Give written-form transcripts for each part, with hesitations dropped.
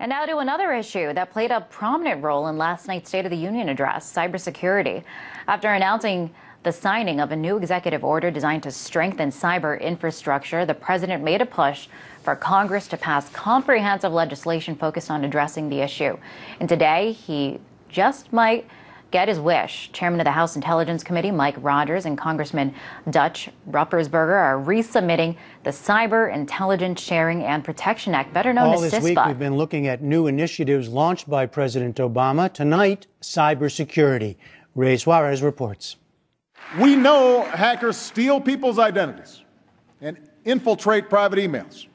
And now to another issue that played a prominent role in last night's State of the Union address, cybersecurity. After announcing the signing of a new executive order designed to strengthen cyber infrastructure, the president made a push for Congress to pass comprehensive legislation focused on addressing the issue. And today, he just might get his wish. Chairman of the House Intelligence Committee, Mike Rogers, and Congressman Dutch Ruppersberger are resubmitting the Cyber Intelligence Sharing and Protection Act, better known as CISPA. All this week, we've been looking at new initiatives launched by President Obama. Tonight, cybersecurity. Ray Suarez reports. We know hackers steal people's identities and infiltrate private emails.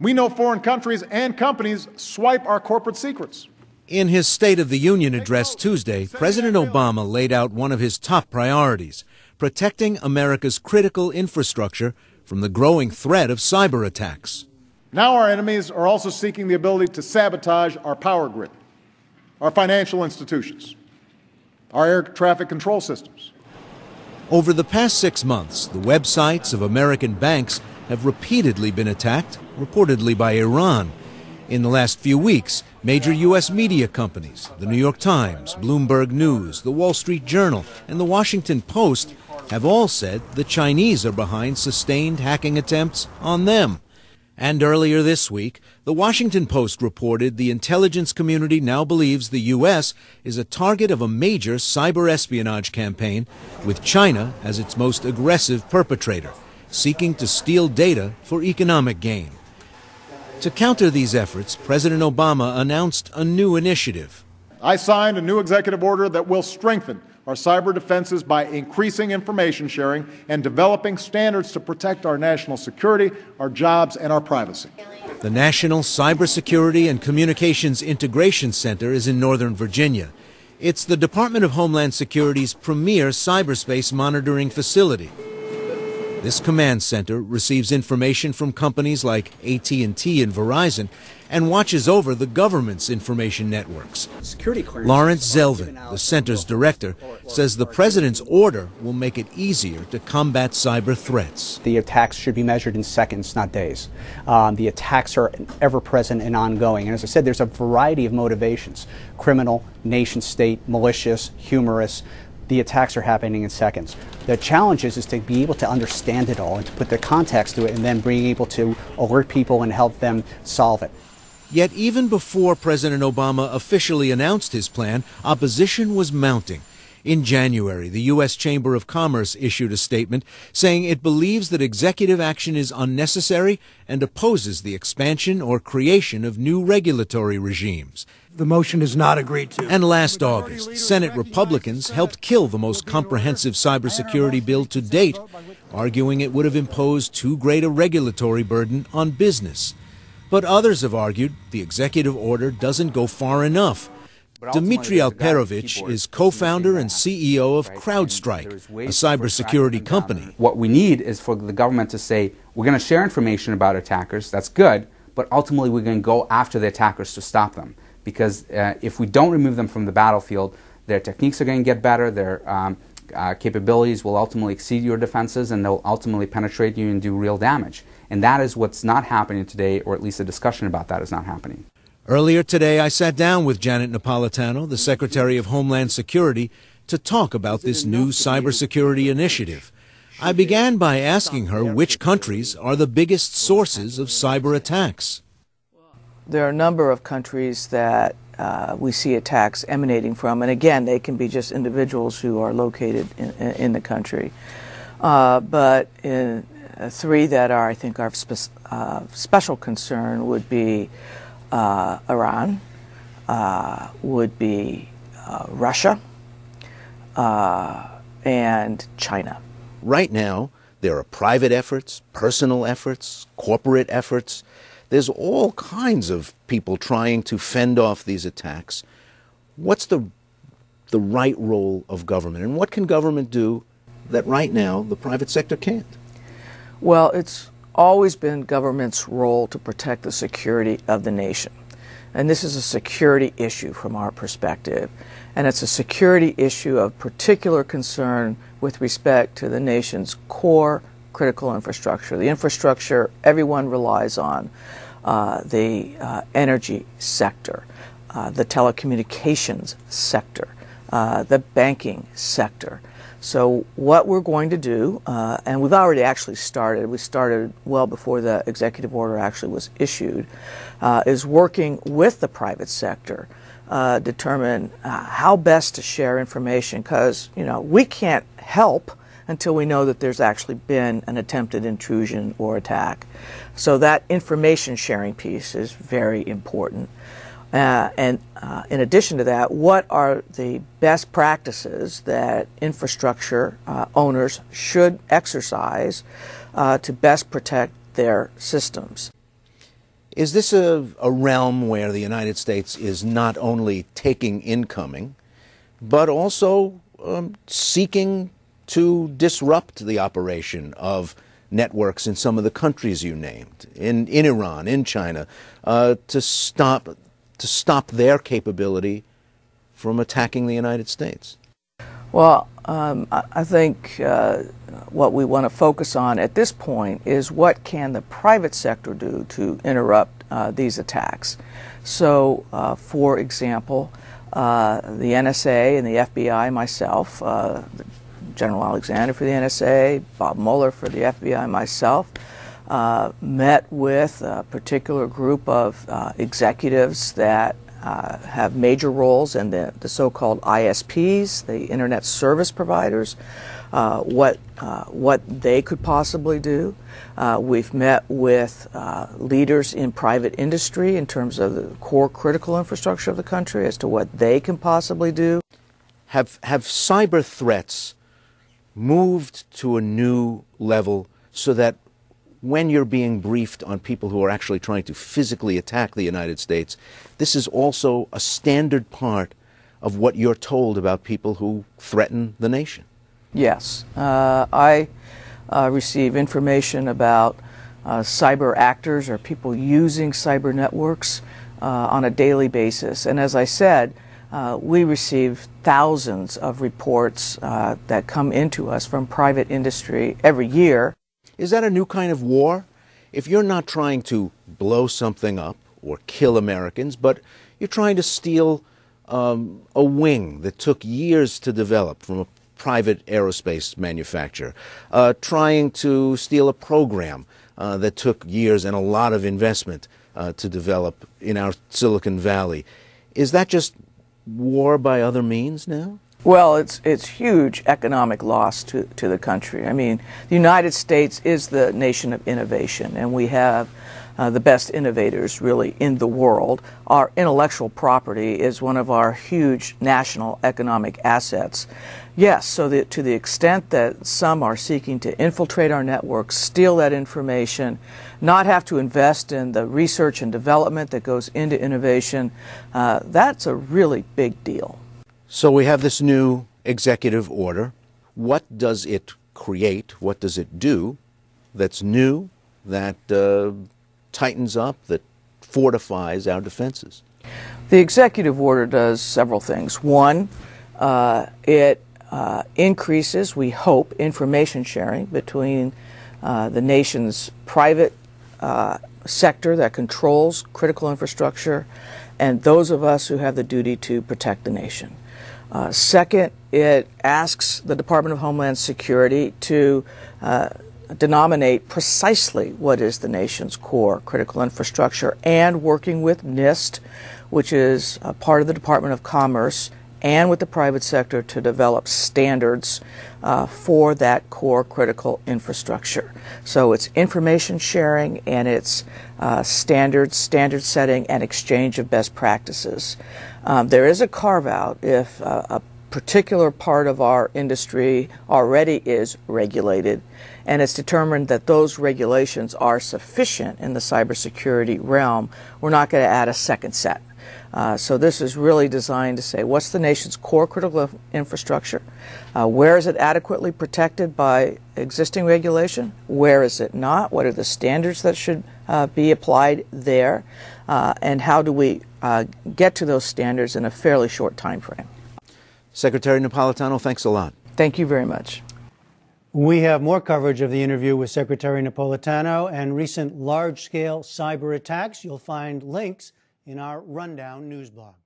We know foreign countries and companies swipe our corporate secrets. In his State of the Union address Tuesday, President Obama laid out one of his top priorities, protecting America's critical infrastructure from the growing threat of cyber attacks. Now our enemies are also seeking the ability to sabotage our power grid, our financial institutions, our air traffic control systems. Over the past 6 months, the websites of American banks have repeatedly been attacked, reportedly by Iran. In the last few weeks, major U.S. media companies, the New York Times, Bloomberg News, the Wall Street Journal, and the Washington Post have all said the Chinese are behind sustained hacking attempts on them. And earlier this week, the Washington Post reported the intelligence community now believes the U.S. is a target of a major cyber espionage campaign, with China as its most aggressive perpetrator, seeking to steal data for economic gain. To counter these efforts, President Obama announced a new initiative. I signed a new executive order that will strengthen our cyber defenses by increasing information sharing and developing standards to protect our national security, our jobs, and our privacy. The National Cybersecurity and Communications Integration Center is in Northern Virginia. It's the Department of Homeland Security's premier cyberspace monitoring facility. This command center receives information from companies like AT&T and Verizon and watches over the government's information networks. Lawrence Melvin, the center's director, says the president's order will make it easier to combat cyber threats. The attacks should be measured in seconds, not days. The attacks are ever-present and ongoing. And as I said, there's a variety of motivations: criminal, nation-state, malicious, humorous. The attacks are happening in seconds. The challenge is to be able to understand it all and to put the context to it and then being able to alert people and help them solve it. Yet even before President Obama officially announced his plan, opposition was mounting. In January, the U.S. Chamber of Commerce issued a statement saying it believes that executive action is unnecessary and opposes the expansion or creation of new regulatory regimes. The motion is not agreed to. And last August, Senate Republicans helped kill the most comprehensive cybersecurity bill to date, arguing it would have imposed too great a regulatory burden on business. But others have argued the executive order doesn't go far enough. Dmitry Alperovich is co-founder and CEO of CrowdStrike, a cybersecurity company. What we need is for the government to say, we're going to share information about attackers, that's good, but ultimately we're going to go after the attackers to stop them. Because if we don't remove them from the battlefield, their techniques are going to get better, their capabilities will ultimately exceed your defenses, and they'll ultimately penetrate you and do real damage. And that is what's not happening today, or at least a discussion about that is not happening. Earlier today, I sat down with Janet Napolitano, the Secretary of Homeland Security, to talk about this new cybersecurity initiative. I began by asking her which countries are the biggest sources of cyber attacks. There are a number of countries that we see attacks emanating from, and again, they can be just individuals who are located in the country. But three that are, I think, are of special concern would be Iran, would be Russia, and China. Right now, there are private efforts, personal efforts, corporate efforts. There's all kinds of people trying to fend off these attacks. What's the right role of government, and what can government do that right now the private sector can't? Well, it's always been government's role to protect the security of the nation. And this is a security issue from our perspective. And it's a security issue of particular concern with respect to the nation's core critical infrastructure, the infrastructure everyone relies on. the energy sector, the telecommunications sector, the banking sector. So what we're going to do, and we've already actually started, we started well before the executive order actually was issued, is working with the private sector, determine how best to share information, because we can't help until we know that there's actually been an attempted intrusion or attack. So that information sharing piece is very important. And in addition to that, what are the best practices that infrastructure owners should exercise to best protect their systems? Is this a realm where the United States is not only taking incoming, but also seeking to disrupt the operation of networks in some of the countries you named, in Iran, in China, to stop their capability from attacking the United States? Well, I think what we want to focus on at this point is what can the private sector do to interrupt these attacks. So, for example, the NSA and the FBI, myself, General Alexander for the NSA, Bob Mueller for the FBI, myself, met with a particular group of executives that have major roles in the so-called ISPs, the Internet Service Providers, what they could possibly do. We've met with leaders in private industry in terms of the core critical infrastructure of the country as to what they can possibly do. Have cyber threats moved to a new level so that when you're being briefed on people who are actually trying to physically attack the United States, this is also a standard part of what you're told about people who threaten the nation? Yes. I receive information about cyber actors or people using cyber networks on a daily basis. And as I said, we receive thousands of reports that come into us from private industry every year. Is that a new kind of war? If you're not trying to blow something up or kill Americans, but you're trying to steal a wing that took years to develop from a private aerospace manufacturer, trying to steal a program that took years and a lot of investment to develop in our Silicon Valley, is that just war by other means now? Well, it's huge economic loss to the country. I mean, the United States is the nation of innovation, and we have the best innovators really in the world. Our intellectual property is one of our huge national economic assets. Yes, so to the extent that some are seeking to infiltrate our networks, steal that information, not have to invest in the research and development that goes into innovation, that's a really big deal. So we have this new executive order. What does it create? What does it do that's new, that tightens up, that fortifies our defenses? The executive order does several things. One, it increases, we hope, information sharing between the nation's private sector that controls critical infrastructure and those of us who have the duty to protect the nation. Second, it asks the Department of Homeland Security to denominate precisely what is the nation's core critical infrastructure, and working with NIST, which is a part of the Department of Commerce, and with the private sector to develop standards for that core critical infrastructure. So it's information sharing, and it's standard setting and exchange of best practices. There is a carve-out if a particular part of our industry already is regulated, and it's determined that those regulations are sufficient in the cybersecurity realm. We're not going to add a second set. So this is really designed to say, what's the nation's core critical infrastructure? Where is it adequately protected by existing regulation? Where is it not? What are the standards that should be applied there? And how do we get to those standards in a fairly short time frame? Secretary Napolitano, thanks a lot. Thank you very much. We have more coverage of the interview with Secretary Napolitano and recent large-scale cyber attacks. You'll find links in our Rundown news blog.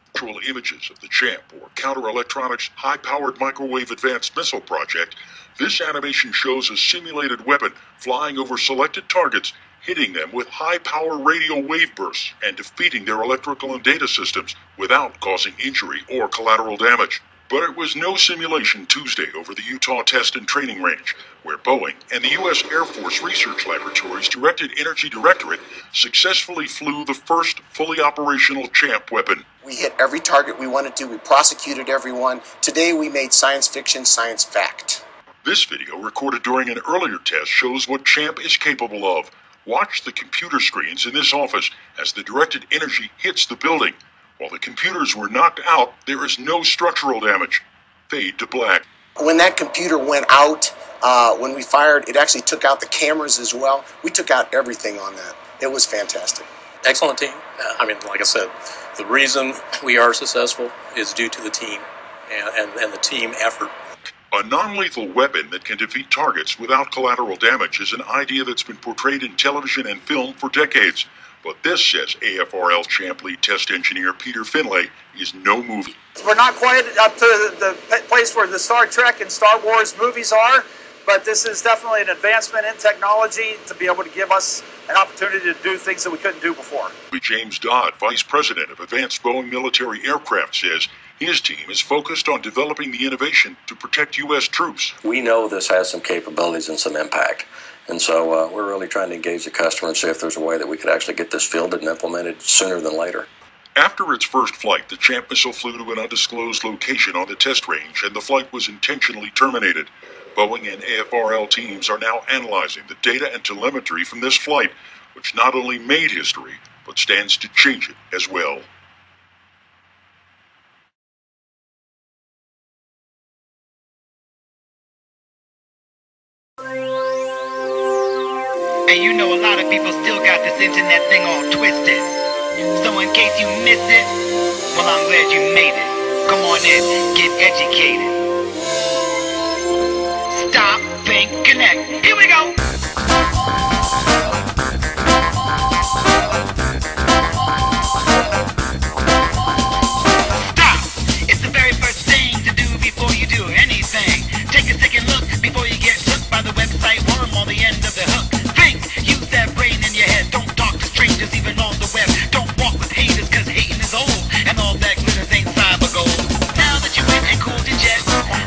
Actual images of the CHAMP, or Counter Electronics High-Powered Microwave Advanced Missile Project. This animation shows a simulated weapon flying over selected targets, hitting them with high-power radio wave bursts and defeating their electrical and data systems without causing injury or collateral damage. But it was no simulation Tuesday over the Utah Test and Training Range, where Boeing and the U.S. Air Force Research Laboratory's Directed Energy Directorate successfully flew the first fully operational CHAMP weapon. We hit every target we wanted to. We prosecuted everyone. Today we made science fiction science fact. This video, recorded during an earlier test, shows what CHAMP is capable of. Watch the computer screens in this office as the directed energy hits the building. While the computers were knocked out, there is no structural damage. Fade to black. When that computer went out, when we fired, it actually took out the cameras as well. We took out everything on that. It was fantastic. Excellent team. Like I said, the reason we are successful is due to the team and the team effort. A non-lethal weapon that can defeat targets without collateral damage is an idea that's been portrayed in television and film for decades. But this, says AFRL CHAMP lead test engineer Peter Finlay, is no movie. We're not quite up to the place where the Star Trek and Star Wars movies are, but this is definitely an advancement in technology to be able to give us an opportunity to do things that we couldn't do before. James Dodd, Vice President of Advanced Boeing Military Aircraft, says his team is focused on developing the innovation to protect U.S. troops. We know this has some capabilities and some impact. And so we're really trying to engage the customer and see if there's a way that we could actually get this fielded and implemented sooner than later. After its first flight, the CHAMP missile flew to an undisclosed location on the test range, and the flight was intentionally terminated. Boeing and AFRL teams are now analyzing the data and telemetry from this flight, which not only made history, but stands to change it as well. And you know a lot of people still got this internet thing all twisted. So in case you missed it, well, I'm glad you made it. Come on in, get educated. Stop, think, connect. Here we go. Stop. It's the very first thing to do before you do anything. Take a second look before you get hooked by the website worm on the end of the hook. Use that brain in your head. Don't talk to strangers even on the web. Don't walk with haters, cause hating is old. And all that glitters ain't cyber gold. Now that you went and cooled your jet,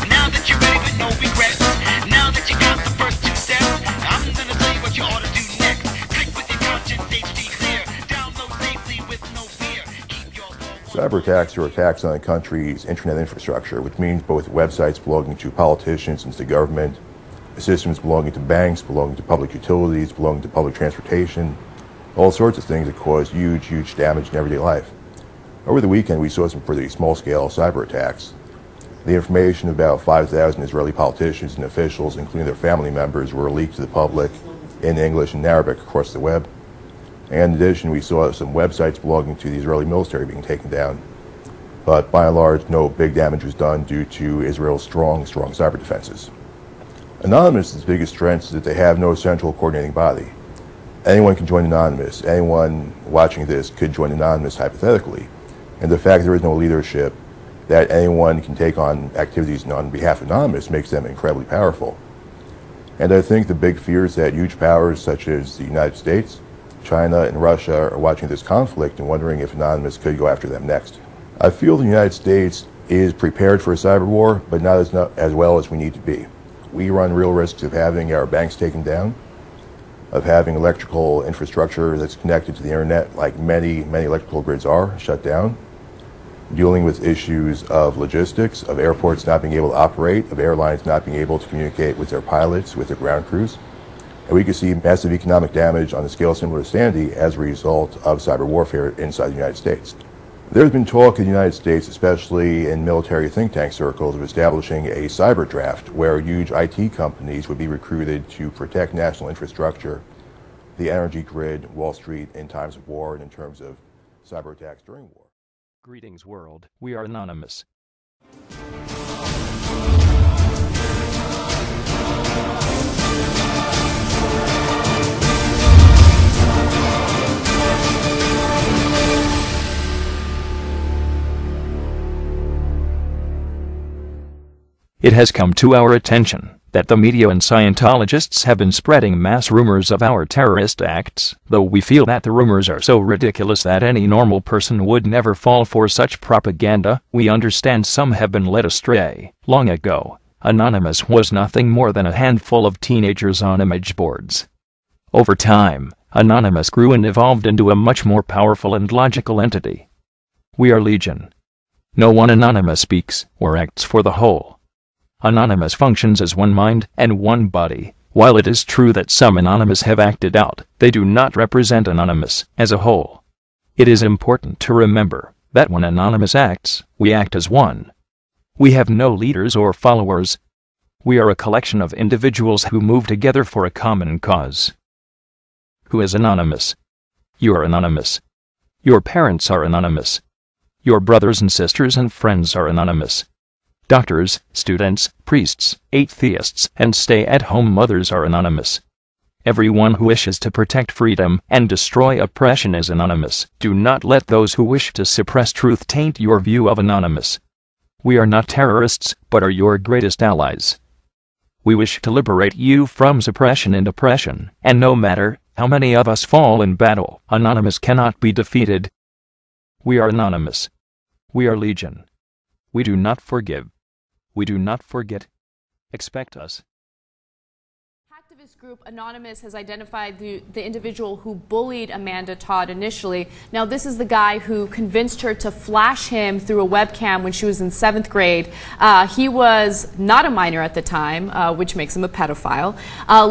now that you're ready with no regrets, now that you got the first two steps, I'm gonna tell you what you ought to do next. Click with your conscience, HD clear. Download safely with no fear. Keep your cyber attacks are attacks on a country's internet infrastructure, which means both websites belonging to politicians and to the government, systems belonging to banks, belonging to public utilities, belonging to public transportation, all sorts of things that cause huge, huge damage in everyday life. Over the weekend, we saw some pretty small-scale cyber attacks. The information about 5,000 Israeli politicians and officials, including their family members, were leaked to the public in English and Arabic across the web. And in addition, we saw some websites belonging to the Israeli military being taken down. But by and large, no big damage was done due to Israel's strong cyber defenses. Anonymous' biggest strength is that they have no central coordinating body. Anyone can join Anonymous. Anyone watching this could join Anonymous hypothetically. And the fact there is no leadership, that anyone can take on activities on behalf of Anonymous, makes them incredibly powerful. And I think the big fear is that huge powers such as the United States, China, and Russia are watching this conflict and wondering if Anonymous could go after them next. I feel the United States is prepared for a cyber war, but not as well as we need to be. We run real risks of having our banks taken down, of having electrical infrastructure that's connected to the internet, like many electrical grids are, shut down, dealing with issues of logistics, of airports not being able to operate, of airlines not being able to communicate with their pilots, with their ground crews. And we could see massive economic damage on a scale similar to Sandy as a result of cyber warfare inside the United States. There's been talk in the United States, especially in military think tank circles, of establishing a cyber draft where huge IT companies would be recruited to protect national infrastructure, the energy grid, Wall Street in times of war and in terms of cyber attacks during war. Greetings, world. We are Anonymous. It has come to our attention that the media and Scientologists have been spreading mass rumors of our terrorist acts, though we feel that the rumors are so ridiculous that any normal person would never fall for such propaganda. We understand some have been led astray. Long ago, Anonymous was nothing more than a handful of teenagers on image boards. Over time, Anonymous grew and evolved into a much more powerful and logical entity. We are Legion. No one Anonymous speaks or acts for the whole. Anonymous functions as one mind and one body. While it is true that some Anonymous have acted out, they do not represent Anonymous as a whole. It is important to remember that when Anonymous acts, we act as one. We have no leaders or followers. We are a collection of individuals who move together for a common cause. Who is Anonymous? You are Anonymous. Your parents are Anonymous. Your brothers and sisters and friends are Anonymous. Doctors, students, priests, atheists, and stay-at-home mothers are Anonymous. Everyone who wishes to protect freedom and destroy oppression is Anonymous. Do not let those who wish to suppress truth taint your view of Anonymous. We are not terrorists, but are your greatest allies. We wish to liberate you from suppression and oppression, and no matter how many of us fall in battle, Anonymous cannot be defeated. We are Anonymous. We are Legion. We do not forgive. We do not forget. Expect us. Activist group Anonymous has identified the individual who bullied Amanda Todd initially. Now, this is the guy who convinced her to flash him through a webcam when she was in 7th grade. He was not a minor at the time, which makes him a pedophile.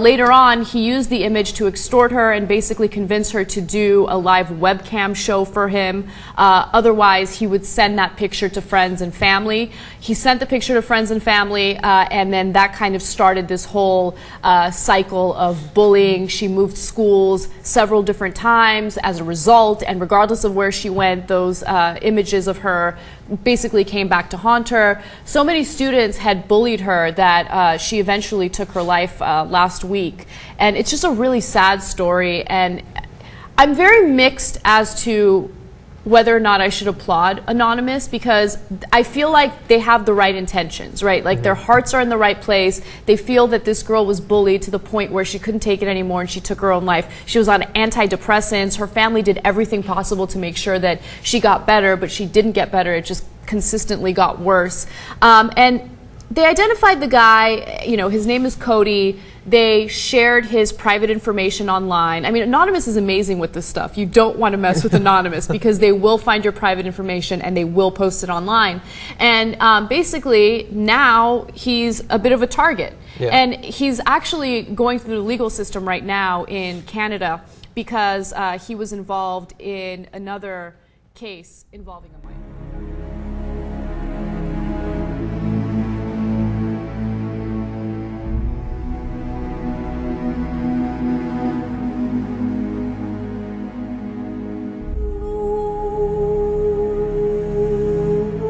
Later on, he used the image to extort her and basically convince her to do a live webcam show for him. Otherwise, he would send that picture to friends and family. He sent the picture to friends and family, and then that kind of started this whole cycle of bullying. She moved schools several different times as a result, and regardless of where she went, those images of her basically came back to haunt her. So many students had bullied her that she eventually took her life last week. And it's just a really sad story, and I'm very mixed as to whether or not I should applaud Anonymous, because I feel like they have the right intentions, right? Like their hearts are in the right place. They feel that this girl was bullied to the point where she couldn't take it anymore and she took her own life. She was on antidepressants. Her family did everything possible to make sure that she got better, but she didn't get better. It just consistently got worse. And they identified the guy, you know, his name is Cody. They shared his private information online. I mean, Anonymous is amazing with this stuff. You don't want to mess with Anonymous because they will find your private information and they will post it online. And basically, now he's a bit of a target. Yeah. And he's actually going through the legal system right now in Canada because he was involved in another case involving a minor.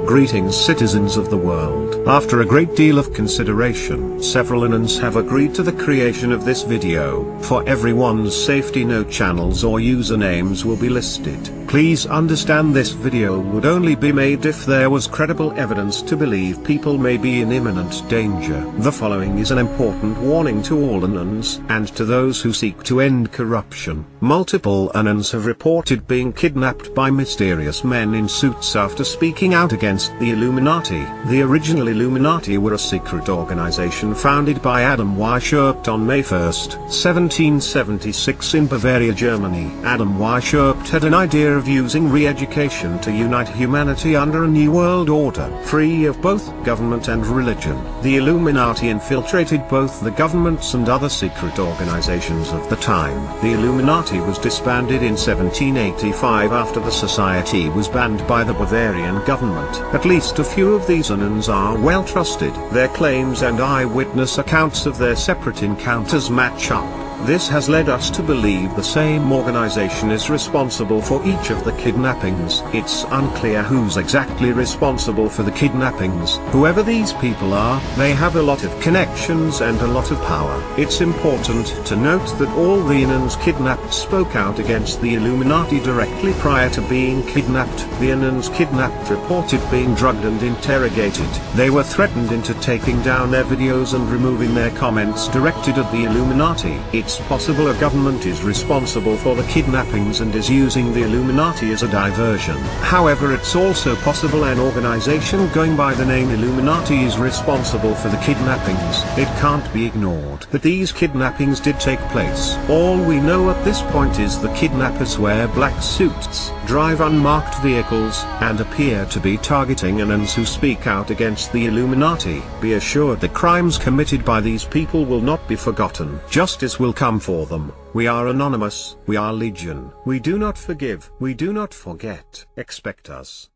Greetings, citizens of the world. After a great deal of consideration, several anons have agreed to the creation of this video. For everyone's safety, no channels or usernames will be listed. Please understand this video would only be made if there was credible evidence to believe people may be in imminent danger. The following is an important warning to all anons, and to those who seek to end corruption. Multiple anons have reported being kidnapped by mysterious men in suits after speaking out against the Illuminati. The original Illuminati were a secret organization founded by Adam Weishaupt on May 1, 1776 in Bavaria, Germany. Adam Weishaupt had an idea of using re-education to unite humanity under a new world order, free of both government and religion. The Illuminati infiltrated both the governments and other secret organizations of the time. The Illuminati was disbanded in 1785 after the society was banned by the Bavarian government. At least a few of these anons are well trusted. Their claims and eyewitness accounts of their separate encounters match up. This has led us to believe the same organization is responsible for each of the kidnappings. It's unclear who's exactly responsible for the kidnappings. Whoever these people are, they have a lot of connections and a lot of power. It's important to note that all the Inans kidnapped spoke out against the Illuminati directly prior to being kidnapped. The Inans kidnapped reported being drugged and interrogated. They were threatened into taking down their videos and removing their comments directed at the Illuminati. It's possible a government is responsible for the kidnappings and is using the Illuminati as a diversion. However, it's also possible an organization going by the name Illuminati is responsible for the kidnappings. It can't be ignored that these kidnappings did take place. All we know at this point is the kidnappers wear black suits, drive unmarked vehicles, and appear to be targeting Inans who speak out against the Illuminati. Be assured the crimes committed by these people will not be forgotten. Justice will come for them. We are anonymous, we are legion. We do not forgive, we do not forget. Expect us.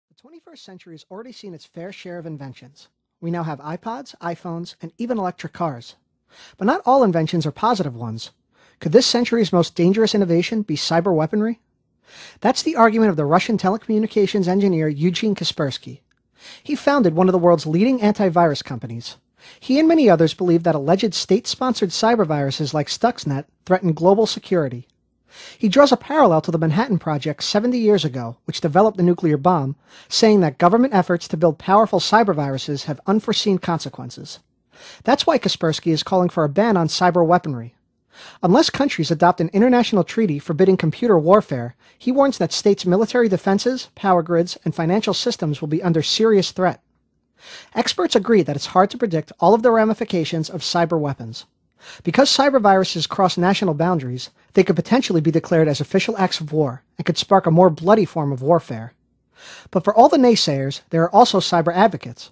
The 21st century has already seen its fair share of inventions. We now have iPods, iPhones, and even electric cars. But not all inventions are positive ones. Could this century's most dangerous innovation be cyber weaponry? That's the argument of the Russian telecommunications engineer Eugene Kaspersky. He founded one of the world's leading antivirus companies. He and many others believe that alleged state-sponsored cyber viruses like Stuxnet threaten global security. He draws a parallel to the Manhattan Project 70 years ago, which developed the nuclear bomb, saying that government efforts to build powerful cyber viruses have unforeseen consequences. That's why Kaspersky is calling for a ban on cyber weaponry. Unless countries adopt an international treaty forbidding computer warfare, he warns that states' military defenses, power grids, and financial systems will be under serious threat. Experts agree that it's hard to predict all of the ramifications of cyber weapons. Because cyber viruses cross national boundaries, they could potentially be declared as official acts of war and could spark a more bloody form of warfare. But for all the naysayers, there are also cyber advocates.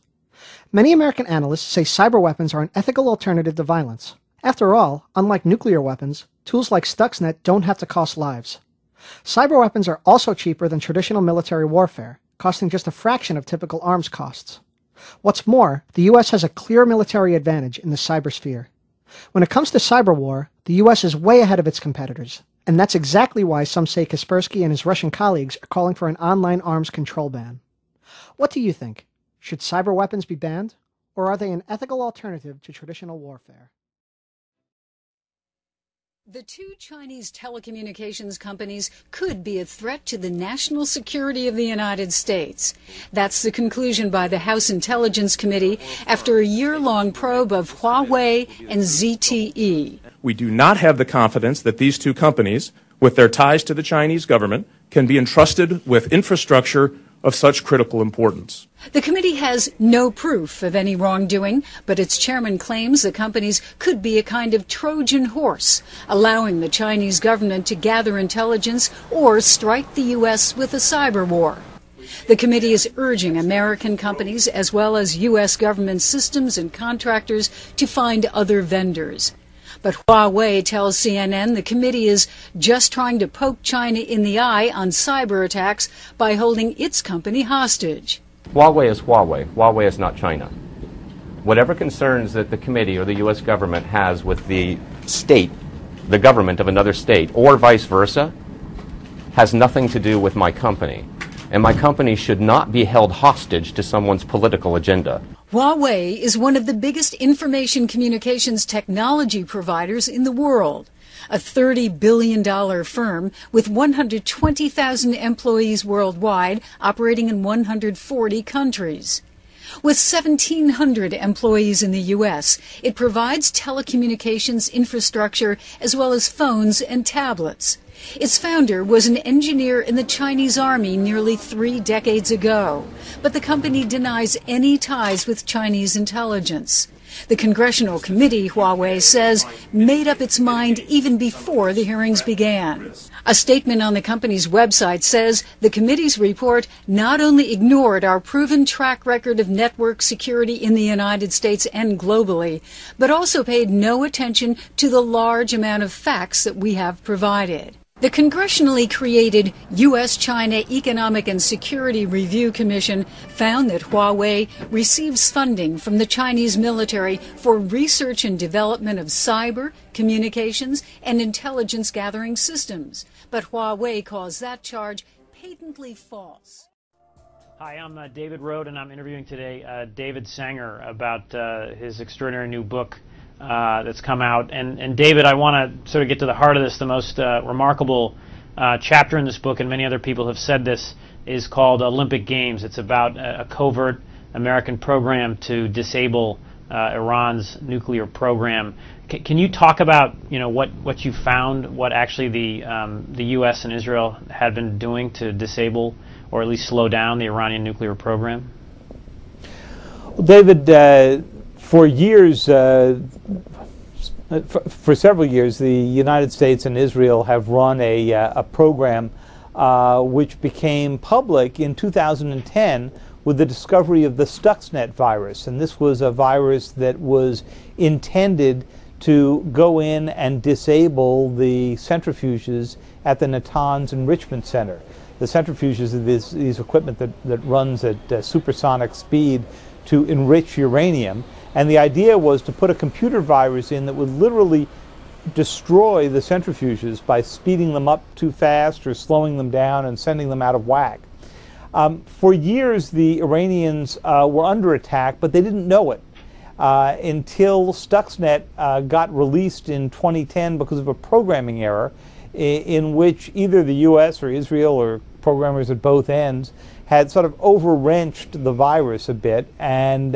Many American analysts say cyber weapons are an ethical alternative to violence. After all, unlike nuclear weapons, tools like Stuxnet don't have to cost lives. Cyber weapons are also cheaper than traditional military warfare, costing just a fraction of typical arms costs. What's more, the U.S. has a clear military advantage in the cybersphere. When it comes to cyber war, the U.S. is way ahead of its competitors, and that's exactly why some say Kaspersky and his Russian colleagues are calling for an online arms control ban. What do you think? Should cyber weapons be banned, or are they an ethical alternative to traditional warfare? The two Chinese telecommunications companies could be a threat to the national security of the United States. That's the conclusion by the House Intelligence Committee after a year-long probe of Huawei and ZTE. We do not have the confidence that these two companies, with their ties to the Chinese government, can be entrusted with infrastructure of such critical importance. The committee has no proof of any wrongdoing, but its chairman claims the companies could be a kind of Trojan horse, allowing the Chinese government to gather intelligence or strike the U.S. with a cyber war. The committee is urging American companies as well as U.S. government systems and contractors to find other vendors. But Huawei tells CNN the committee is just trying to poke China in the eye on cyber attacks by holding its company hostage. Huawei is Huawei. Huawei is not China. Whatever concerns that the committee or the U.S. government has with the state, the government of another state, or vice versa, has nothing to do with my company. And my company should not be held hostage to someone's political agenda. Huawei is one of the biggest information communications technology providers in the world, a $30 billion firm with 120,000 employees worldwide, operating in 140 countries. With 1,700 employees in the U.S., it provides telecommunications infrastructure as well as phones and tablets. Its founder was an engineer in the Chinese army nearly 3 decades ago, but the company denies any ties with Chinese intelligence. The congressional committee, Huawei says, made up its mind even before the hearings began. A statement on the company's website says the committee's report not only ignored our proven track record of network security in the United States and globally, but also paid no attention to the large amount of facts that we have provided. The congressionally created U.S.-China Economic and Security Review Commission found that Huawei receives funding from the Chinese military for research and development of cyber, communications, and intelligence gathering systems. But Huawei calls that charge patently false. Hi, I'm David Rode, and I'm interviewing today David Sanger about his extraordinary new book that's come out. And David, I want to sort of get to the heart of this. The most remarkable chapter in this book, and many other people have said this, is called Olympic Games. It's about a covert American program to disable Iran's nuclear program. Can you talk about what you found, what actually the U.S. and Israel had been doing to disable or at least slow down the Iranian nuclear program? Well, David, for years, for several years, the United States and Israel have run a program which became public in 2010 with the discovery of the Stuxnet virus. And this was a virus that was intended to go in and disable the centrifuges at the Natanz Enrichment Center. The centrifuges are these equipment that runs at supersonic speed to enrich uranium. And the idea was to put a computer virus in that would literally destroy the centrifuges by speeding them up too fast or slowing them down and sending them out of whack. For years, the Iranians were under attack, but they didn't know it until Stuxnet got released in 2010 because of a programming error in which either the U.S. or Israel or programmers at both ends had sort of overwrenched the virus a bit, and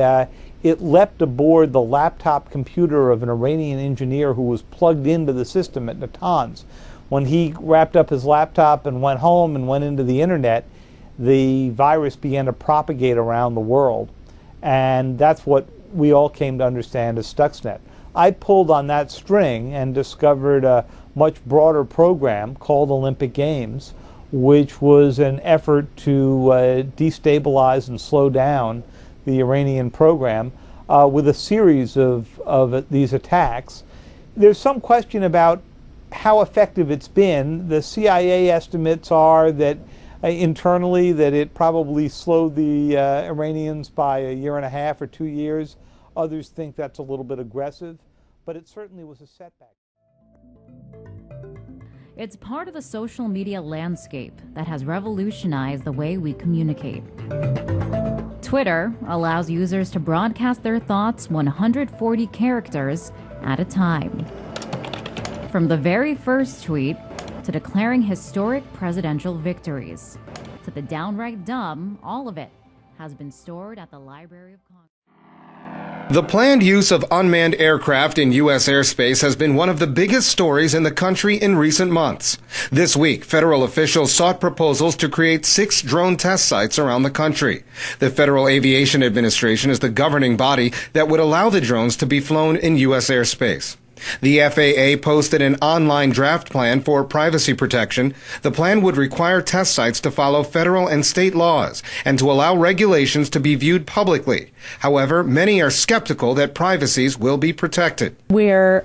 it leapt aboard the laptop computer of an Iranian engineer who was plugged into the system at Natanz. When he wrapped up his laptop and went home and went into the internet, the virus began to propagate around the world. And that's what we all came to understand as Stuxnet. I pulled on that string and discovered a much broader program called Olympic Games, which was an effort to destabilize and slow down the Iranian program with a series of these attacks. There's some question about how effective it's been. The CIA estimates are that internally that it probably slowed the Iranians by a year and a half or 2 years. Others think that's a little bit aggressive, but it certainly was a setback. It's part of the social media landscape that has revolutionized the way we communicate. Twitter allows users to broadcast their thoughts 140 characters at a time. From the very first tweet to declaring historic presidential victories, to the downright dumb, all of it has been stored at the Library of Congress. The planned use of unmanned aircraft in U.S. airspace has been one of the biggest stories in the country in recent months. This week, federal officials sought proposals to create 6 drone test sites around the country. The Federal Aviation Administration is the governing body that would allow the drones to be flown in U.S. airspace. The FAA posted an online draft plan for privacy protection. The plan would require test sites to follow federal and state laws and to allow regulations to be viewed publicly. However, many are skeptical that privacies will be protected. We're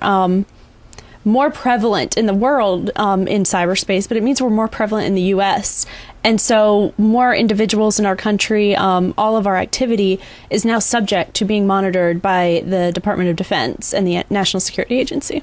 more prevalent in the world in cyberspace, but it means we're more prevalent in the U.S. And so more individuals in our country, all of our activity is now subject to being monitored by the Department of Defense and the National Security Agency.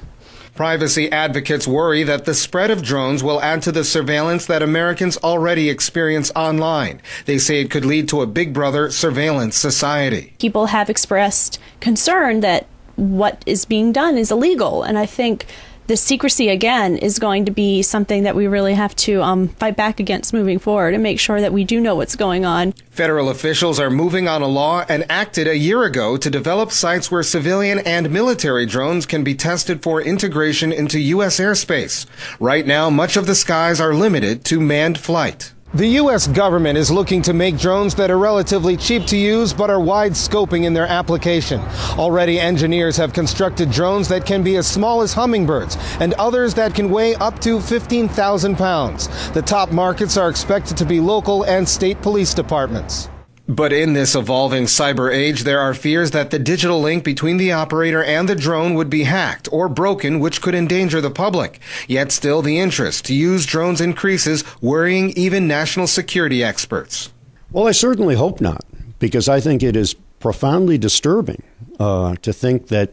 Privacy advocates worry that the spread of drones will add to the surveillance that Americans already experience online. They say it could lead to a Big Brother surveillance society. People have expressed concern that what is being done is illegal, and I think the secrecy, again, is going to be something that we really have to fight back against moving forward and make sure that we do know what's going on. Federal officials are moving on a law enacted a year ago to develop sites where civilian and military drones can be tested for integration into U.S. airspace. Right now, much of the skies are limited to manned flight. The U.S. government is looking to make drones that are relatively cheap to use but are wide-scoping in their application. Already, engineers have constructed drones that can be as small as hummingbirds and others that can weigh up to 15,000 pounds. The top markets are expected to be local and state police departments. But in this evolving cyber age, there are fears that the digital link between the operator and the drone would be hacked or broken, which could endanger the public. Yet still the interest to use drones increases, worrying even national security experts. Well, I certainly hope not, because I think it is profoundly disturbing to think that,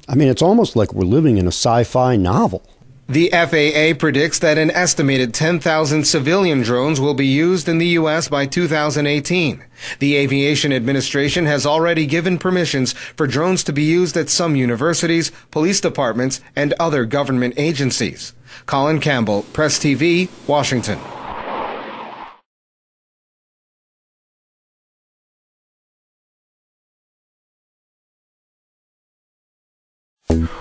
it's almost like we're living in a sci-fi novel. The FAA predicts that an estimated 10,000 civilian drones will be used in the U.S. by 2018. The Aviation Administration has already given permissions for drones to be used at some universities, police departments, and other government agencies. Colin Campbell, Press TV, Washington.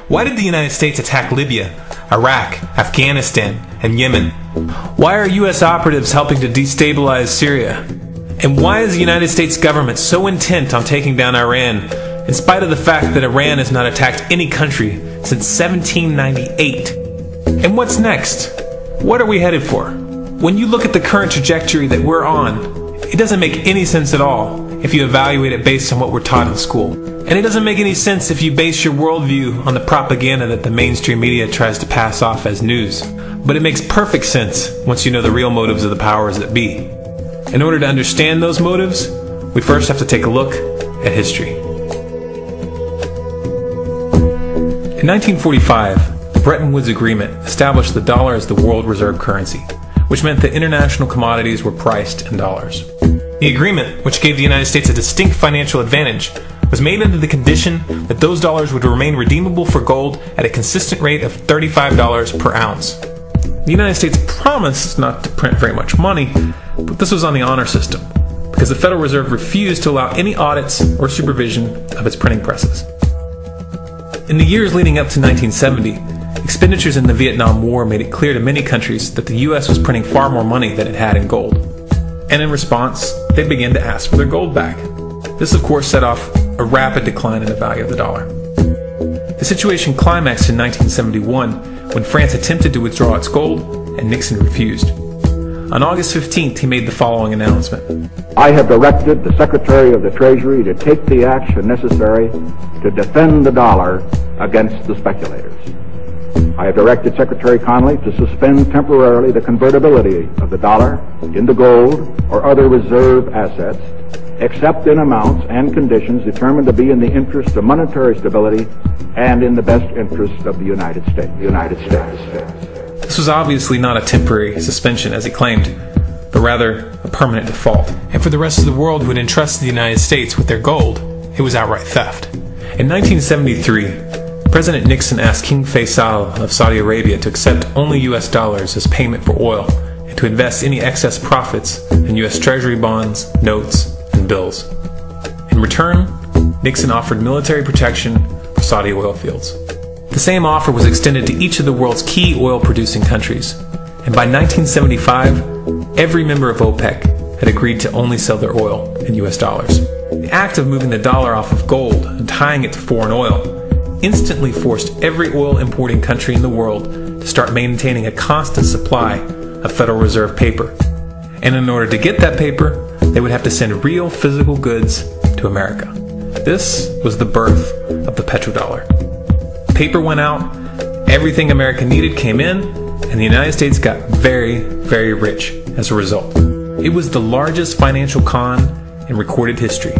Why did the United States attack Libya, Iraq, Afghanistan, and Yemen? Why are U.S. operatives helping to destabilize Syria? And why is the United States government so intent on taking down Iran, in spite of the fact that Iran has not attacked any country since 1798? And what's next? What are we headed for? When you look at the current trajectory that we're on, it doesn't make any sense at all if you evaluate it based on what we're taught in school. And it doesn't make any sense if you base your worldview on the propaganda that the mainstream media tries to pass off as news. But it makes perfect sense once you know the real motives of the powers that be. In order to understand those motives, we first have to take a look at history. In 1945, the Bretton Woods Agreement established the dollar as the world reserve currency, which meant that international commodities were priced in dollars. The agreement, which gave the United States a distinct financial advantage, was made under the condition that those dollars would remain redeemable for gold at a consistent rate of $35 per ounce. The United States promised not to print very much money, but this was on the honor system, because the Federal Reserve refused to allow any audits or supervision of its printing presses. In the years leading up to 1970, expenditures in the Vietnam War made it clear to many countries that the U.S. was printing far more money than it had in gold. And in response, they began to ask for their gold back. This, of course, set off a rapid decline in the value of the dollar. The situation climaxed in 1971 when France attempted to withdraw its gold and Nixon refused. On August 15th, he made the following announcement. I have directed the Secretary of the Treasury to take the action necessary to defend the dollar against the speculators. I have directed Secretary Connally to suspend temporarily the convertibility of the dollar into gold or other reserve assets, except in amounts and conditions determined to be in the interest of monetary stability and in the best interest of the United States. This was obviously not a temporary suspension, as he claimed, but rather a permanent default. And for the rest of the world who had entrusted the United States with their gold, it was outright theft. In 1973, President Nixon asked King Faisal of Saudi Arabia to accept only U.S. dollars as payment for oil and to invest any excess profits in U.S. Treasury bonds, notes, and bills. In return, Nixon offered military protection for Saudi oil fields. The same offer was extended to each of the world's key oil-producing countries, and by 1975, every member of OPEC had agreed to only sell their oil in U.S. dollars. The act of moving the dollar off of gold and tying it to foreign oil instantly forced every oil-importing country in the world to start maintaining a constant supply of Federal Reserve paper. And in order to get that paper, they would have to send real physical goods to America. This was the birth of the petrodollar. Paper went out, everything America needed came in, and the United States got very, very rich as a result. It was the largest financial con in recorded history.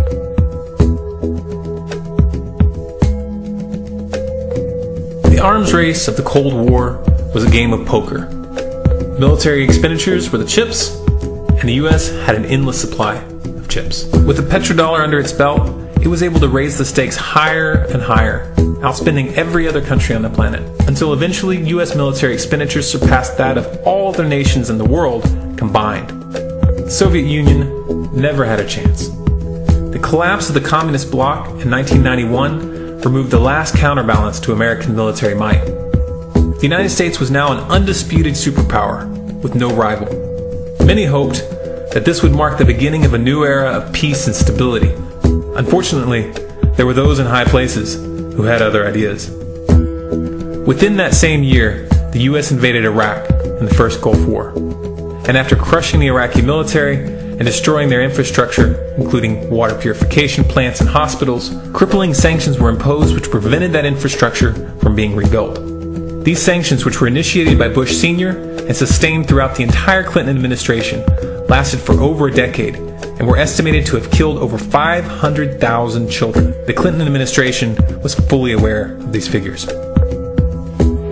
The arms race of the Cold War was a game of poker. Military expenditures were the chips, and the U.S. had an endless supply of chips. With the petrodollar under its belt, it was able to raise the stakes higher and higher, outspending every other country on the planet, until eventually U.S. military expenditures surpassed that of all other nations in the world combined. The Soviet Union never had a chance. The collapse of the communist bloc in 1991 removed the last counterbalance to American military might. The United States was now an undisputed superpower with no rival. Many hoped that this would mark the beginning of a new era of peace and stability. Unfortunately, there were those in high places who had other ideas. Within that same year, the U.S. invaded Iraq in the first Gulf War. And after crushing the Iraqi military, and destroying their infrastructure, including water purification plants and hospitals. Crippling sanctions were imposed which prevented that infrastructure from being rebuilt. These sanctions, which were initiated by Bush Sr. and sustained throughout the entire Clinton administration, lasted for over a decade and were estimated to have killed over 500,000 children. The Clinton administration was fully aware of these figures.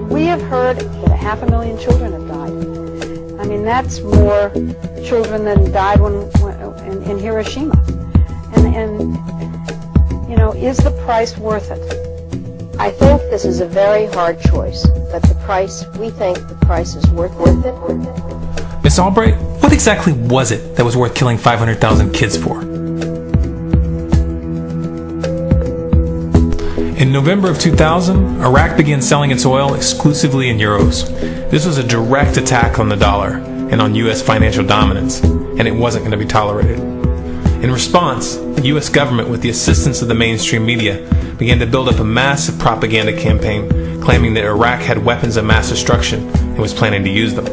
We have heard that 500,000 children have died. I mean, that's more children than died in Hiroshima. And you know, is the price worth it? I think this is a very hard choice, but we think the price is worth it. Miss Albright, what exactly was it that was worth killing 500,000 kids for? In November of 2000, Iraq began selling its oil exclusively in euros. This was a direct attack on the dollar and on U.S. financial dominance, and it wasn't going to be tolerated. In response, the U.S. government, with the assistance of the mainstream media, began to build up a massive propaganda campaign claiming that Iraq had weapons of mass destruction and was planning to use them.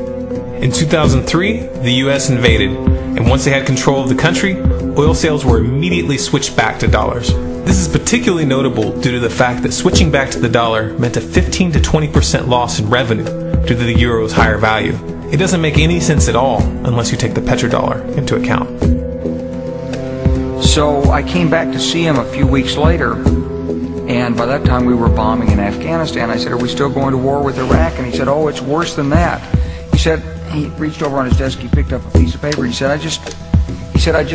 In 2003, the U.S. invaded, and once they had control of the country, oil sales were immediately switched back to dollars. This is particularly notable due to the fact that switching back to the dollar meant a 15 to 20% loss in revenue due to the euro's higher value. It doesn't make any sense at all unless you take the petrodollar into account. So I came back to see him a few weeks later, and by that time we were bombing in Afghanistan. I said, "Are we still going to war with Iraq?" And he said, "Oh, it's worse than that." He said, he reached over on his desk, he picked up a piece of paper, he said, I just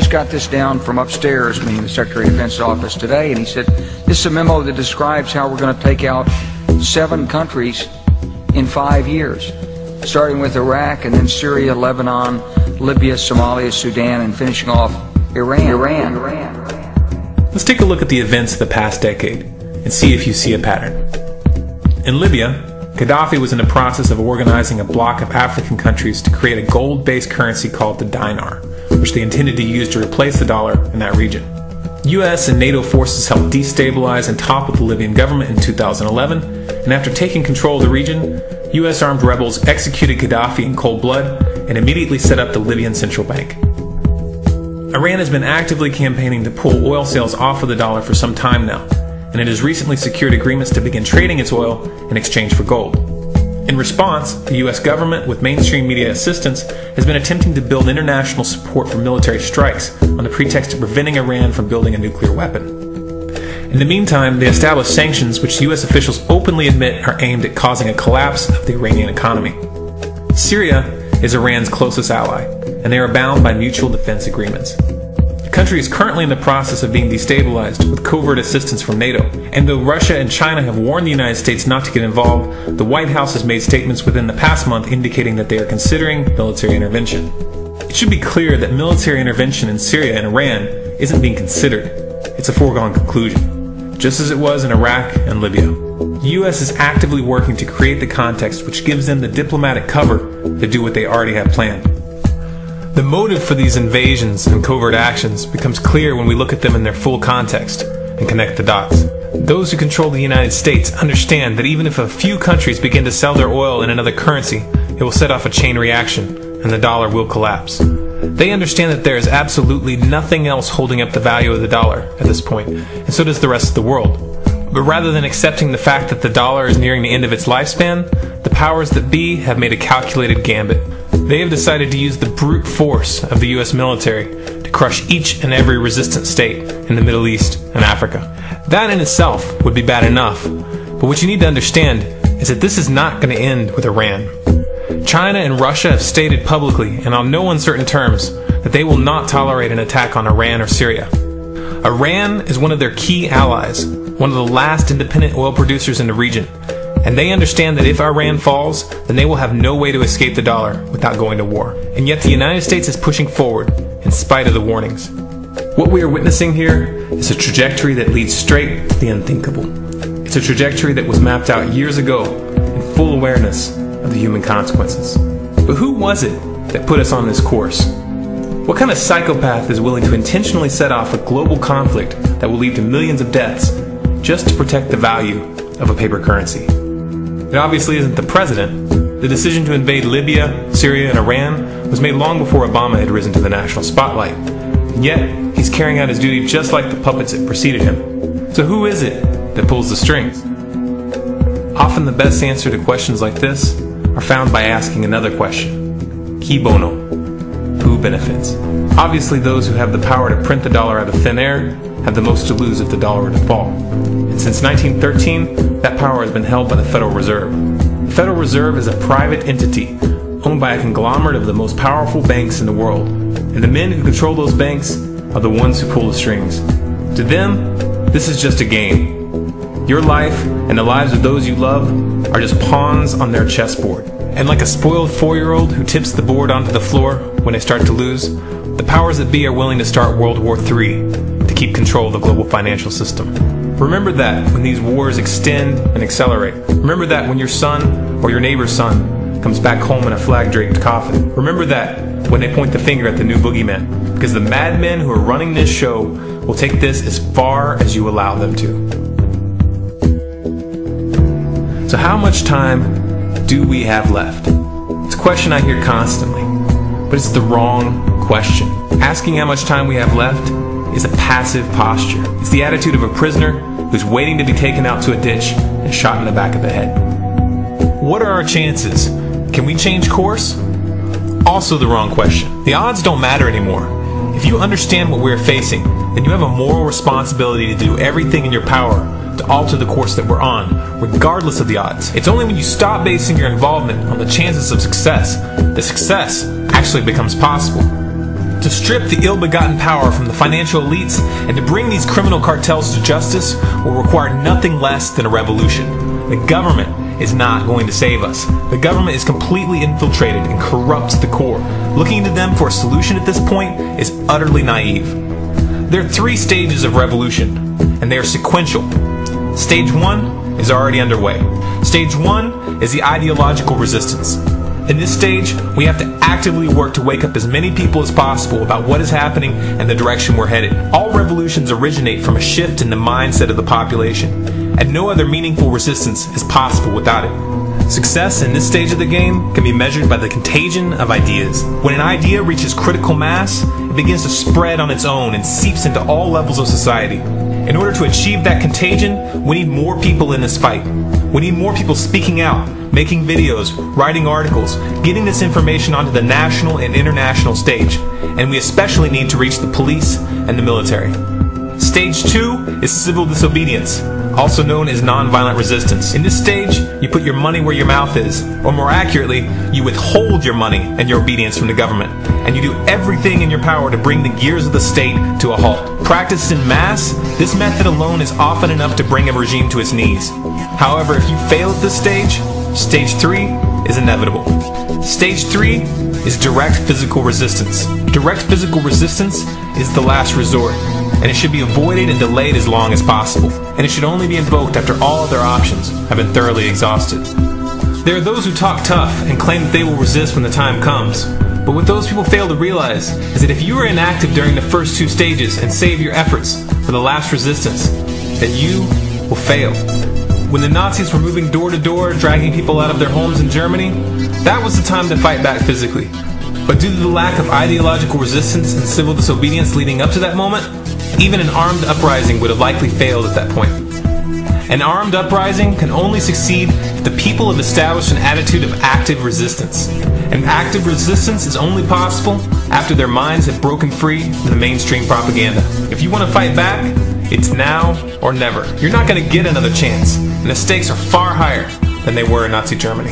got this down from upstairs, meaning the Secretary of Defense's office today, and he said, this is a memo that describes how we're going to take out 7 countries in 5 years, starting with Iraq and then Syria, Lebanon, Libya, Somalia, Sudan, and finishing off Iran. Let's take a look at the events of the past decade and see if you see a pattern. In Libya, Gaddafi was in the process of organizing a bloc of African countries to create a gold-based currency called the dinar, which they intended to use to replace the dollar in that region. U.S. and NATO forces helped destabilize and topple the Libyan government in 2011, and after taking control of the region, U.S. armed rebels executed Gaddafi in cold blood and immediately set up the Libyan Central Bank. Iran has been actively campaigning to pull oil sales off of the dollar for some time now, and it has recently secured agreements to begin trading its oil in exchange for gold. In response, the U.S. government, with mainstream media assistance, has been attempting to build international support for military strikes on the pretext of preventing Iran from building a nuclear weapon. In the meantime, they established sanctions which U.S. officials openly admit are aimed at causing a collapse of the Iranian economy. Syria is Iran's closest ally, and they are bound by mutual defense agreements. The country is currently in the process of being destabilized with covert assistance from NATO, and though Russia and China have warned the United States not to get involved, the White House has made statements within the past month indicating that they are considering military intervention. It should be clear that military intervention in Syria and Iran isn't being considered. It's a foregone conclusion, just as it was in Iraq and Libya. The U.S. is actively working to create the context which gives them the diplomatic cover to do what they already have planned. The motive for these invasions and covert actions becomes clear when we look at them in their full context and connect the dots. Those who control the United States understand that even if a few countries begin to sell their oil in another currency, it will set off a chain reaction and the dollar will collapse. They understand that there is absolutely nothing else holding up the value of the dollar at this point, and so does the rest of the world. But rather than accepting the fact that the dollar is nearing the end of its lifespan, the powers that be have made a calculated gambit. They have decided to use the brute force of the U.S. military to crush each and every resistant state in the Middle East and Africa. That in itself would be bad enough, but what you need to understand is that this is not going to end with Iran. China and Russia have stated publicly and on no uncertain terms that they will not tolerate an attack on Iran or Syria. Iran is one of their key allies, one of the last independent oil producers in the region, and they understand that if Iran falls, then they will have no way to escape the dollar without going to war. And yet the United States is pushing forward in spite of the warnings. What we are witnessing here is a trajectory that leads straight to the unthinkable. It's a trajectory that was mapped out years ago in full awareness of the human consequences. But who was it that put us on this course? What kind of psychopath is willing to intentionally set off a global conflict that will lead to millions of deaths just to protect the value of a paper currency? It obviously isn't the president. The decision to invade Libya, Syria, and Iran was made long before Obama had risen to the national spotlight. And yet, he's carrying out his duty just like the puppets that preceded him. So who is it that pulls the strings? Often the best answer to questions like this are found by asking another question. Qui bono? Who benefits? Obviously, those who have the power to print the dollar out of thin air have the most to lose if the dollar were to fall. And since 1913, that power has been held by the Federal Reserve. The Federal Reserve is a private entity owned by a conglomerate of the most powerful banks in the world. And the men who control those banks are the ones who pull the strings. To them, this is just a game. Your life and the lives of those you love are just pawns on their chessboard. And like a spoiled 4-year-old who tips the board onto the floor when they start to lose, the powers that be are willing to start World War III to keep control of the global financial system. Remember that when these wars extend and accelerate. Remember that when your son or your neighbor's son comes back home in a flag-draped coffin. Remember that when they point the finger at the new boogeyman, because the madmen who are running this show will take this as far as you allow them to. So how much time do we have left? It's a question I hear constantly, but it's the wrong question. Asking how much time we have left is a passive posture. It's the attitude of a prisoner who's waiting to be taken out to a ditch and shot in the back of the head. What are our chances? Can we change course? Also the wrong question. The odds don't matter anymore. If you understand what we're facing, then you have a moral responsibility to do everything in your power to alter the course that we're on, regardless of the odds. It's only when you stop basing your involvement on the chances of success that success actually becomes possible. To strip the ill-begotten power from the financial elites and to bring these criminal cartels to justice will require nothing less than a revolution. The government is not going to save us. The government is completely infiltrated and corrupt to the core. Looking to them for a solution at this point is utterly naive. There are 3 stages of revolution, and they are sequential. Stage 1 is already underway. Stage 1 is the ideological resistance. In this stage, we have to actively work to wake up as many people as possible about what is happening and the direction we're headed. All revolutions originate from a shift in the mindset of the population, and no other meaningful resistance is possible without it. Success in this stage of the game can be measured by the contagion of ideas. When an idea reaches critical mass, it begins to spread on its own and seeps into all levels of society. In order to achieve that contagion, we need more people in this fight. We need more people speaking out, making videos, writing articles, getting this information onto the national and international stage. And we especially need to reach the police and the military. Stage 2 is civil disobedience, also known as nonviolent resistance. In this stage, you put your money where your mouth is, or more accurately, you withhold your money and your obedience from the government, and you do everything in your power to bring the gears of the state to a halt. Practiced in mass, this method alone is often enough to bring a regime to its knees. However, if you fail at this stage, Stage 3 is inevitable. Stage 3 is direct physical resistance. Direct physical resistance is the last resort, and it should be avoided and delayed as long as possible, and it should only be invoked after all other options have been thoroughly exhausted. There are those who talk tough and claim that they will resist when the time comes, but what those people fail to realize is that if you are inactive during the first 2 stages and save your efforts for the last resistance, then you will fail. When the Nazis were moving door to door, dragging people out of their homes in Germany, that was the time to fight back physically. But due to the lack of ideological resistance and civil disobedience leading up to that moment, even an armed uprising would have likely failed at that point. An armed uprising can only succeed if the people have established an attitude of active resistance. And active resistance is only possible after their minds have broken free from the mainstream propaganda. If you want to fight back, it's now or never. You're not going to get another chance, and the stakes are far higher than they were in Nazi Germany.